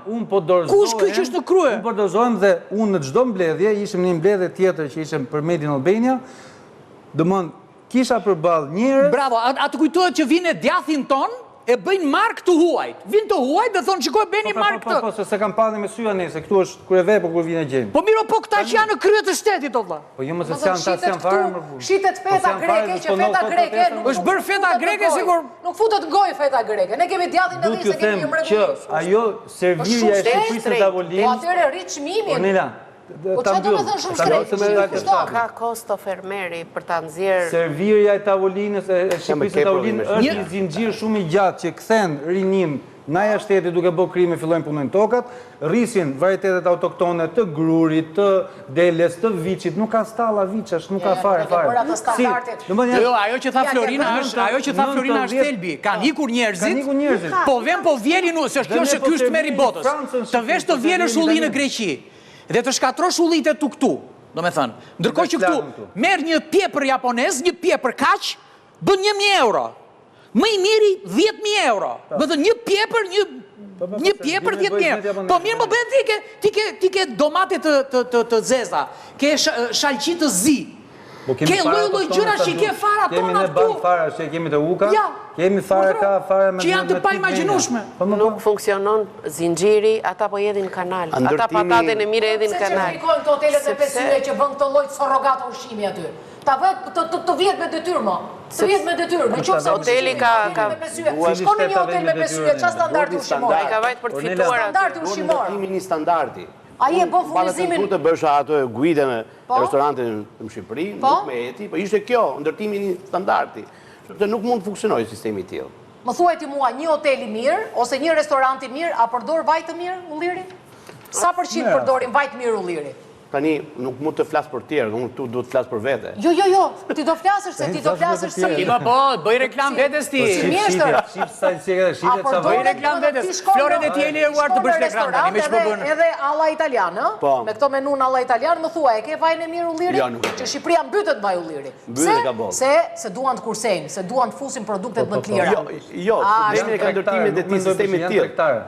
Unë po dorëzohem. Kush ky që është në krye? Unë po dorëzohem dhe unë në çdo mbledhje, ishim në një mbledhje tjetër që ishim për Made in Albania, domthon kisha përballë njerëz. Bravo, atë kujtohet që vinë djathin ton e bëjnë mark të huajt. Vinë të huajt dhe thonë shikoj bëni mark këtë. Po, se kam parë me sy anë, se këtu është kryeve po kur vjen e gjejmë. Po miro, po këta që janë në krye të shtetit o vlla. Po jo më se janë ta janë fare më burr. Shitet feta greke, që feta greke nuk është bërë feta greke sigur. Nuk futet gojë feta greke. Ne kemi djathin edhe se kemi mrekullues. Që ajo serviria e Shqipërisë në tavolinë. Po atëre rrit çmimin. Ornela, ta mbyll. Ka kosto fermeri për ta nxjerrë. Servirja e tavolinës e Shqipërisë në tavolinë është një zinxhir shumë i gjatë që kthen rinim nga shteti duke bërë krime, fillojnë punojnë tokat, rrisin varietetet autoktone të grurit, të deles, të viçit, nuk ka stalla viçash, nuk ka fare. Jo, ajo që tha Florina është thelbi. Kanë ikur njerëzit. Po vjen po vjelin, se kjo është meri botës. Të vesh të vjelësh ulli në Greqi dhe të shkatrosh ullit e tu këtu, do me thënë. Ndërkohë që këtu merr një pjepër japonez, një pjepër kaq, bën 1.000 euro. Më i miri 10.000 euro. Do të një pjepër 10.000 euro. Po mirë më bëhet ti ke domate të zeza, ke shalqi të zi. Ke lloj gjëra që ke fara tona këtu. Kemi ne bank fara që kemi të uka, kemi fara ka fara me që janë të paimagjinueshme. Nuk funksionon zinxhiri, ata po jedhin kanal. Ata pataten e mirë edhin kanal. Se çfarë të hotelet e 5 yje që bën këtë lloj surrogata ushqimi aty. Ta vë të vjet me detyrë më. Të vjet me detyrë. Në qoftë se hoteli ka shkon në një hotel me 5 yje, çfarë standardi ushqimor? Ai ka vajt për të fituar standardi ushqimor. Një standardi. Ai e bën furnizimin. Kur të bësh ato guidën e restorantit në Shqipëri, nuk me eti, po ishte kjo, ndërtimi i një standardi. Sepse nuk mund të funksionojë sistemi i tillë. Më thuaj ti mua, një hotel i mirë ose një restorant i mirë, a përdor vaj të mirë ulliri? Sa përqind përdorin vaj të mirë ulliri? Tani nuk mund të flas për tjerë, unë këtu duhet të flas për vete. Jo, ti do flasësh se ti do flasësh si. Po, bëj reklam vetes ti. Mjeshtër. Bëj reklam vetes. Floret e ti e lejuar të bësh reklam tani me ç'po bën. Edhe alla italian, ë? Me këto menun alla italian, më thuaj, e ke vajin e mirë ulliri? Që Shqipëria mbytet vaj ulliri. Pse? Se duan të kursejnë, se duan të fusin produktet më të lira. Jo, problemi e ka ndërtimin e sistemit të tillë.